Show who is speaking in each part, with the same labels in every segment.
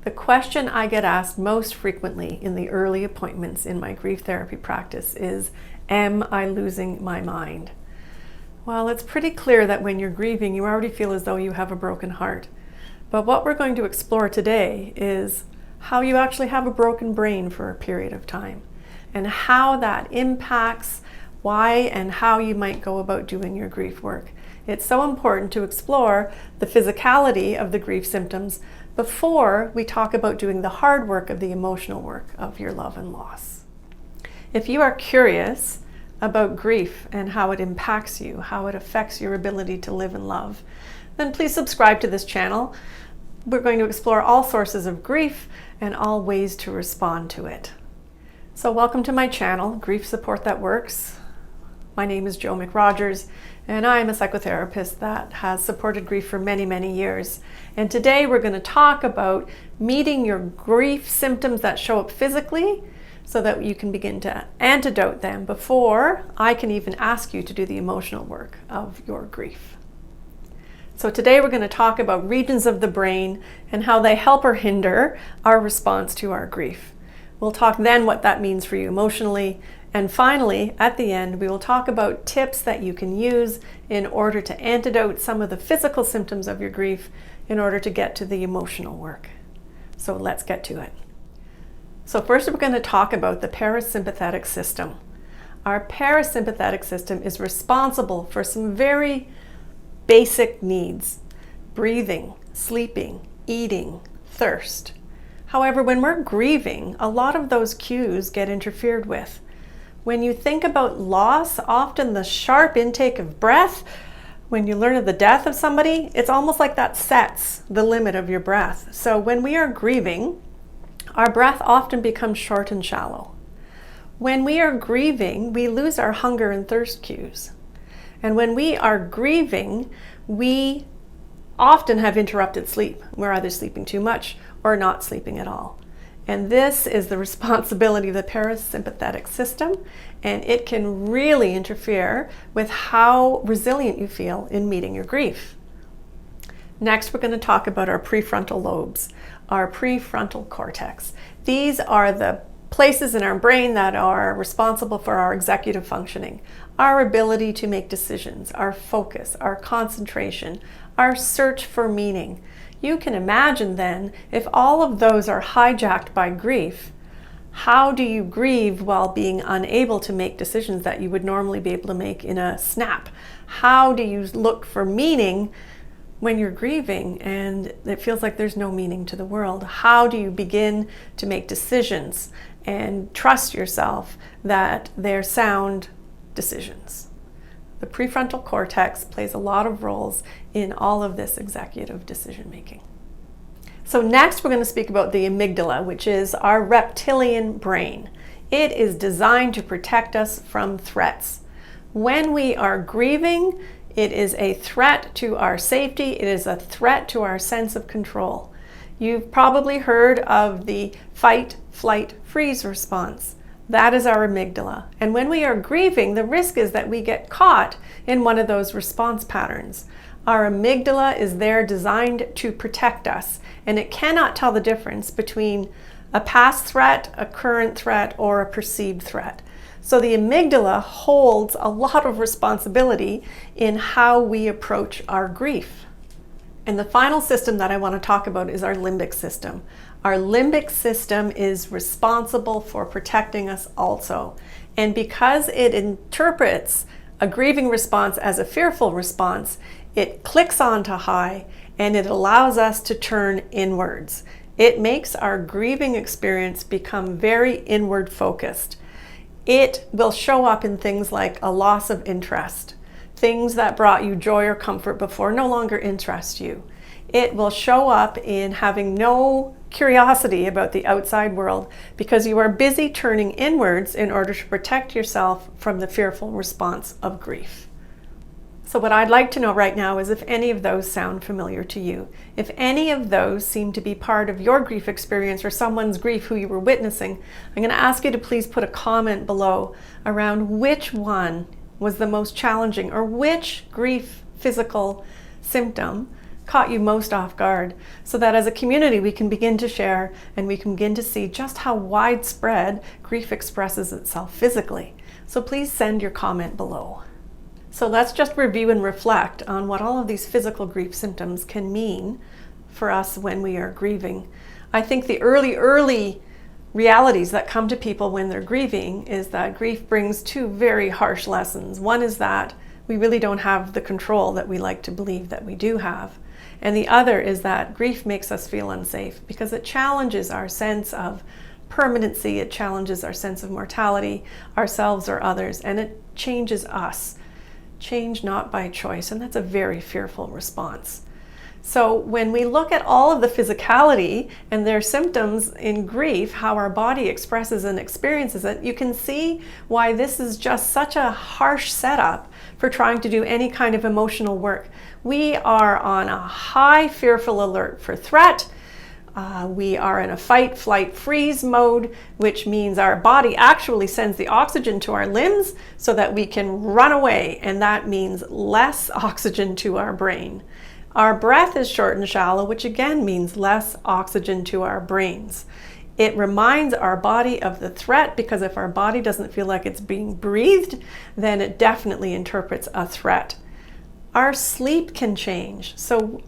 Speaker 1: The question I get asked most frequently in the early appointments in my grief therapy practice is, am I losing my mind? Well, it's pretty clear that when you're grieving, you already feel as though you have a broken heart. But what we're going to explore today is how you actually have a broken brain for a period of time, and how that impacts why and how you might go about doing your grief work. It's so important to explore the physicality of the grief symptoms before we talk about doing the hard work of the emotional work of your love and loss. If you are curious about grief and how it impacts you, how it affects your ability to live and love, then please subscribe to this channel. We're going to explore all sources of grief and all ways to respond to it. So welcome to my channel, Grief Support That Works. My name is Jo McRogers, and I'm a psychotherapist that has supported grief for many, many years. And today we're going to talk about meeting your grief symptoms that show up physically so that you can begin to antidote them before I can even ask you to do the emotional work of your grief. So today we're going to talk about regions of the brain and how they help or hinder our response to our grief. We'll talk then what that means for you emotionally. And finally, at the end, we will talk about tips that you can use in order to antidote some of the physical symptoms of your grief in order to get to the emotional work. So let's get to it. So first we're going to talk about the parasympathetic system. Our parasympathetic system is responsible for some very basic needs: breathing, sleeping, eating, thirst. However, when we're grieving, a lot of those cues get interfered with. When you think about loss, often the sharp intake of breath, when you learn of the death of somebody, it's almost like that sets the limit of your breath. So when we are grieving, our breath often becomes short and shallow. When we are grieving, we lose our hunger and thirst cues. And when we are grieving, we often have interrupted sleep. We're either sleeping too much or not sleeping at all. And this is the responsibility of the parasympathetic system, and it can really interfere with how resilient you feel in meeting your grief. Next, we're going to talk about our prefrontal lobes, our prefrontal cortex. These are the places in our brain that are responsible for our executive functioning, our ability to make decisions, our focus, our concentration, our search for meaning. You can imagine then, if all of those are hijacked by grief, how do you grieve while being unable to make decisions that you would normally be able to make in a snap? How do you look for meaning when you're grieving and it feels like there's no meaning to the world? How do you begin to make decisions and trust yourself that they're sound decisions? The prefrontal cortex plays a lot of roles in all of this executive decision making. So next we're going to speak about the amygdala, which is our reptilian brain. It is designed to protect us from threats. When we are grieving, it is a threat to our safety. It is a threat to our sense of control. You've probably heard of the fight, flight, freeze response. That is our amygdala. And when we are grieving, the risk is that we get caught in one of those response patterns. Our amygdala is there designed to protect us, and it cannot tell the difference between a past threat, a current threat, or a perceived threat. So the amygdala holds a lot of responsibility in how we approach our grief. And the final system that I want to talk about is our limbic system. Our limbic system is responsible for protecting us also. And because it interprets a grieving response as a fearful response, it clicks on to high and it allows us to turn inwards. It makes our grieving experience become very inward focused. It will show up in things like a loss of interest. Things that brought you joy or comfort before no longer interest you. It will show up in having no curiosity about the outside world because you are busy turning inwards in order to protect yourself from the fearful response of grief. So what I'd like to know right now is if any of those sound familiar to you. If any of those seem to be part of your grief experience or someone's grief who you were witnessing, I'm going to ask you to please put a comment below around which one was the most challenging or which grief physical symptom caught you most off guard, so that as a community we can begin to share and we can begin to see just how widespread grief expresses itself physically. So please send your comment below. So let's just review and reflect on what all of these physical grief symptoms can mean for us when we are grieving. I think the early realities that come to people when they're grieving is that grief brings two very harsh lessons. One is that we really don't have the control that we like to believe that we do have. And the other is that grief makes us feel unsafe because it challenges our sense of permanency, it challenges our sense of mortality, ourselves or others, and it changes us. Change not by choice, and that's a very fearful response. So when we look at all of the physicality and their symptoms in grief, how our body expresses and experiences it, you can see why this is just such a harsh setup for trying to do any kind of emotional work. We are on a high fearful alert for threat. We are in a fight, flight, freeze mode, which means our body actually sends the oxygen to our limbs so that we can run away, and that means less oxygen to our brain. Our breath is short and shallow, which again means less oxygen to our brains. It reminds our body of the threat, because if our body doesn't feel like it's being breathed, then it definitely interprets a threat. Our sleep can change. So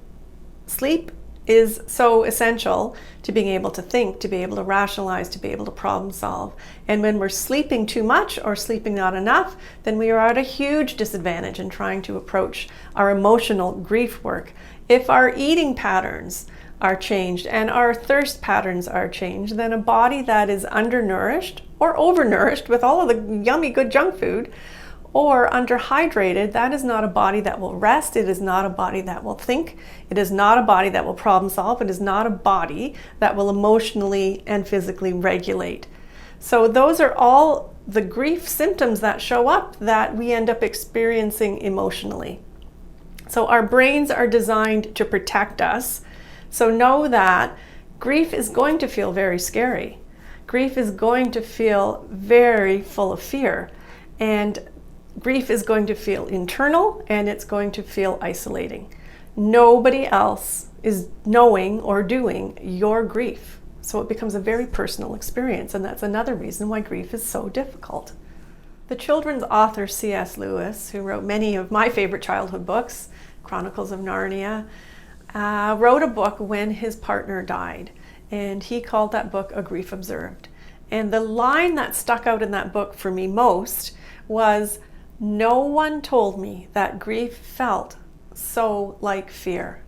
Speaker 1: sleep is so essential to being able to think, to be able to rationalize, to be able to problem solve. And when we're sleeping too much or sleeping not enough, then we are at a huge disadvantage in trying to approach our emotional grief work. If our eating patterns are changed and our thirst patterns are changed, then a body that is undernourished or overnourished with all of the yummy good junk food, or underhydrated, that is not a body that will rest. It is not a body that will think. It is not a body that will problem solve. It is not a body that will emotionally and physically regulate. So those are all the grief symptoms that show up that we end up experiencing emotionally. So our brains are designed to protect us. So know that grief is going to feel very scary. Grief is going to feel very full of fear. And grief is going to feel internal, and it's going to feel isolating. Nobody else is knowing or doing your grief. So it becomes a very personal experience, and that's another reason why grief is so difficult. The children's author C.S. Lewis, who wrote many of my favorite childhood books, Chronicles of Narnia, wrote a book when his partner died, and he called that book A Grief Observed. And the line that stuck out in that book for me most was, "No one told me that grief felt so like fear."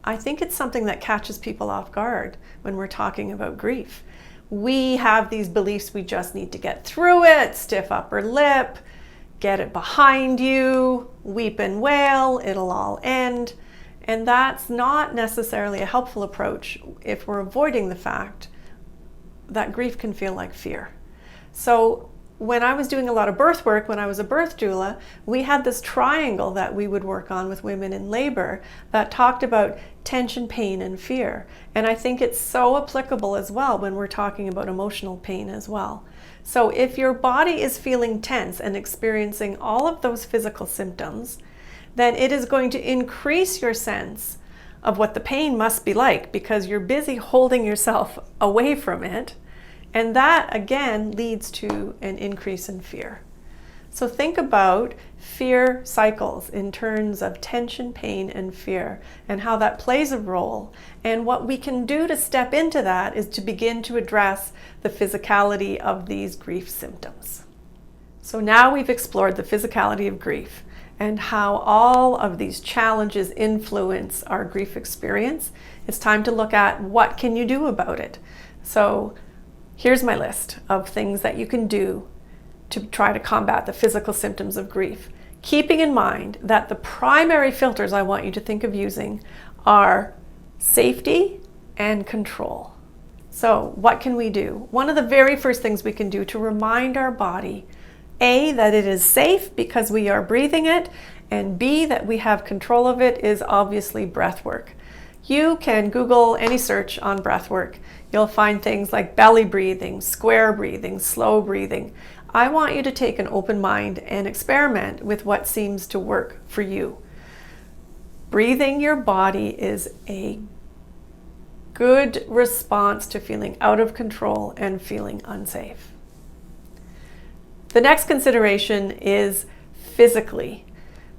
Speaker 1: I think it's something that catches people off guard when we're talking about grief. We have these beliefs we just need to get through it, stiff upper lip, get it behind you, weep and wail, it'll all end. And that's not necessarily a helpful approach if we're avoiding the fact that grief can feel like fear. So when I was doing a lot of birth work, when I was a birth doula, we had this triangle that we would work on with women in labor that talked about tension, pain, and fear. And I think it's so applicable as well when we're talking about emotional pain as well. So if your body is feeling tense and experiencing all of those physical symptoms, then it is going to increase your sense of what the pain must be like, because you're busy holding yourself away from it. And that, again, leads to an increase in fear. So think about fear cycles in terms of tension, pain, and fear, and how that plays a role. And what we can do to step into that is to begin to address the physicality of these grief symptoms. So now we've explored the physicality of grief and how all of these challenges influence our grief experience. It's time to look at what can you do about it. So here's my list of things that you can do to try to combat the physical symptoms of grief, keeping in mind that the primary filters I want you to think of using are safety and control. So what can we do? One of the very first things we can do to remind our body, A, that it is safe because we are breathing it, and B, that we have control of it, is obviously breath work. You can Google any search on breath work. You'll find things like belly breathing, square breathing, slow breathing. I want you to take an open mind and experiment with what seems to work for you. Breathing your body is a good response to feeling out of control and feeling unsafe. The next consideration is physically.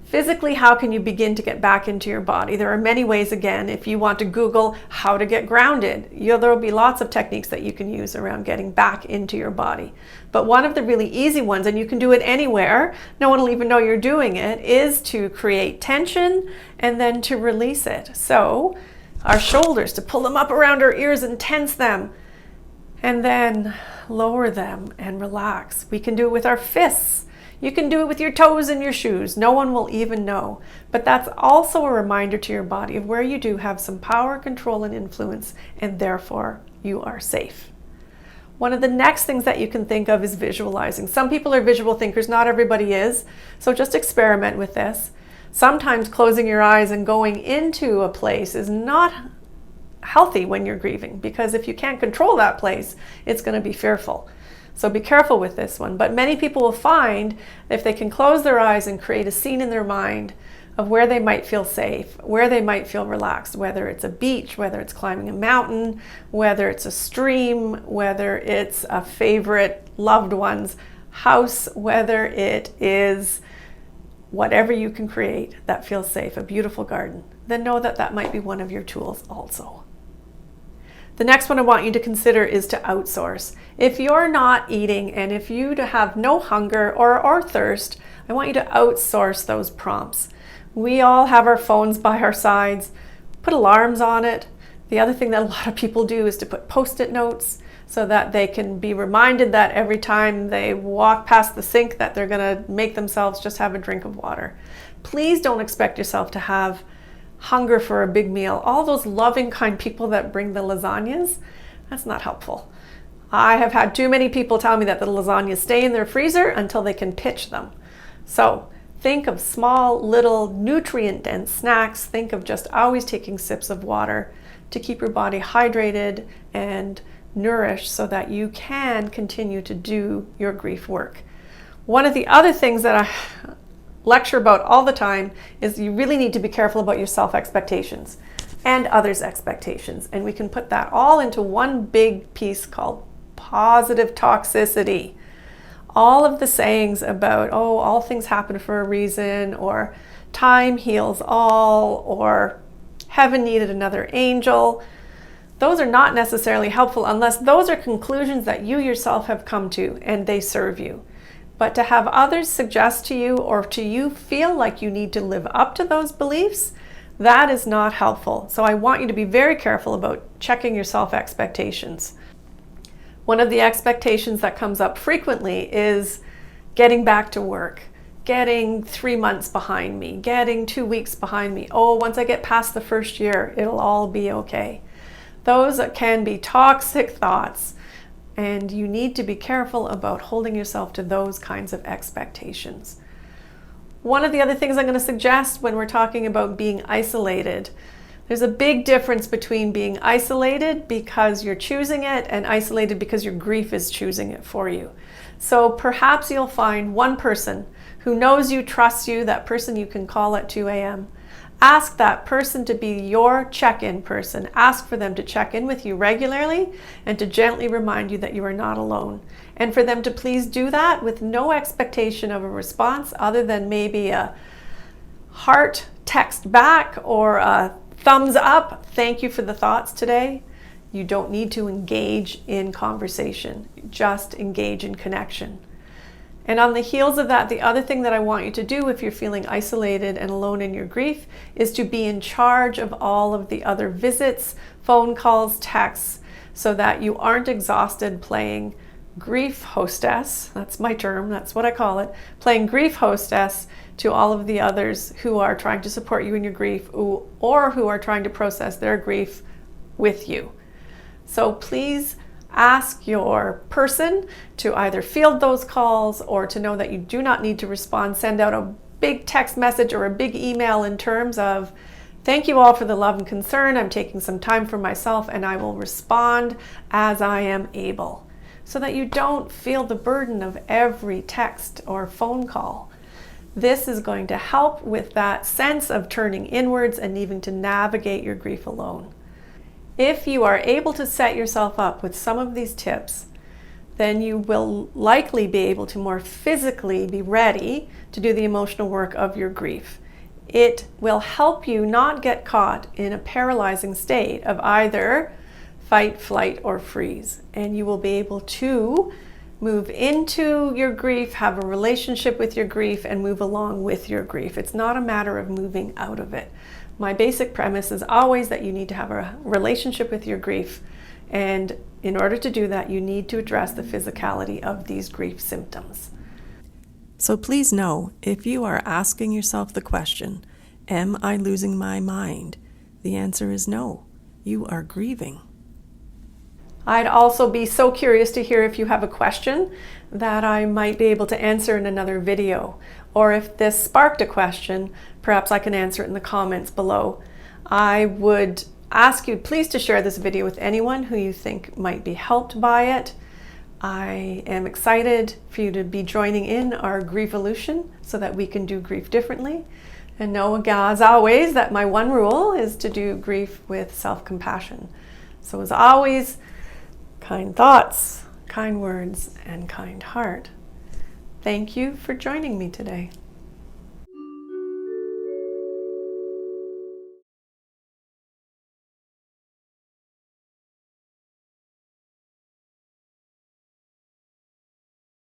Speaker 1: Physically, how can you begin to get back into your body? There are many ways. Again, if you want to Google how to get grounded, there will be lots of techniques that you can use around getting back into your body. But one of the really easy ones, and you can do it anywhere, no one will even know you're doing it, is to create tension and then to release it. So our shoulders, to pull them up around our ears and tense them, and then lower them and relax. We can do it with our fists. You can do it with your toes and your shoes. No one will even know. But that's also a reminder to your body of where you do have some power, control, and influence, and therefore you are safe. One of the next things that you can think of is visualizing. Some people are visual thinkers, not everybody is. So just experiment with this. Sometimes closing your eyes and going into a place is not healthy when you're grieving, because if you can't control that place, it's going to be fearful. So be careful with this one. But many people will find if they can close their eyes and create a scene in their mind of where they might feel safe, where they might feel relaxed, whether it's a beach, whether it's climbing a mountain, whether it's a stream, whether it's a favorite loved one's house, whether it is whatever you can create that feels safe, a beautiful garden, then know that that might be one of your tools also. The next one I want you to consider is to outsource. If you're not eating and if you have no hunger or thirst, I want you to outsource those prompts. We all have our phones by our sides. Put alarms on it. The other thing that a lot of people do is to put post-it notes so that they can be reminded that every time they walk past the sink that they're going to make themselves just have a drink of water. Please don't expect yourself to have hunger for a big meal. All those loving, kind people that bring the lasagnas, that's not helpful. I have had too many people tell me that the lasagnas stay in their freezer until they can pitch them. So think of small, little, nutrient-dense snacks. Think of just always taking sips of water to keep your body hydrated and nourished so that you can continue to do your grief work. One of the other things that I lecture about all the time is you really need to be careful about your self-expectations and others' expectations. And we can put that all into one big piece called positive toxicity. All of the sayings about, oh, all things happen for a reason, or time heals all, or heaven needed another angel. Those are not necessarily helpful unless those are conclusions that you yourself have come to and they serve you. But to have others suggest to you or to you feel like you need to live up to those beliefs, that is not helpful. So I want you to be very careful about checking your self-expectations. One of the expectations that comes up frequently is getting back to work, getting 3 months behind me, getting 2 weeks behind me. Oh, once I get past the first year, it'll all be okay. Those can be toxic thoughts. And you need to be careful about holding yourself to those kinds of expectations. One of the other things I'm going to suggest when we're talking about being isolated, there's a big difference between being isolated because you're choosing it and isolated because your grief is choosing it for you. So perhaps you'll find one person who knows you, trusts you, that person you can call at 2 a.m. Ask that person to be your check-in person. Ask for them to check in with you regularly and to gently remind you that you are not alone. And for them to please do that with no expectation of a response other than maybe a heart text back or a thumbs up. Thank you for the thoughts today. You don't need to engage in conversation. Just engage in connection. And on the heels of that, the other thing that I want you to do if you're feeling isolated and alone in your grief is to be in charge of all of the other visits, phone calls, texts, so that you aren't exhausted playing grief hostess. That's my term, that's what I call it. Playing grief hostess to all of the others who are trying to support you in your grief or who are trying to process their grief with you. So please ask your person to either field those calls or to know that you do not need to respond. Send out a big text message or a big email in terms of, thank you all for the love and concern. I'm taking some time for myself and I will respond as I am able, so that you don't feel the burden of every text or phone call. This is going to help with that sense of turning inwards and needing to navigate your grief alone. If you are able to set yourself up with some of these tips, then you will likely be able to more physically be ready to do the emotional work of your grief. It will help you not get caught in a paralyzing state of either fight, flight, or freeze. And you will be able to move into your grief, have a relationship with your grief, and move along with your grief. It's not a matter of moving out of it. My basic premise is always that you need to have a relationship with your grief. And in order to do that, you need to address the physicality of these grief symptoms. So please know, if you are asking yourself the question, am I losing my mind? The answer is no. You are grieving. I'd also be so curious to hear if you have a question that I might be able to answer in another video. Or if this sparked a question, perhaps I can answer it in the comments below. I would ask you please to share this video with anyone who you think might be helped by it. I am excited for you to be joining in our Grievolution so that we can do grief differently. And know, as always, that my one rule is to do grief with self-compassion. So as always, kind thoughts, kind words, and kind heart. Thank you for joining me today.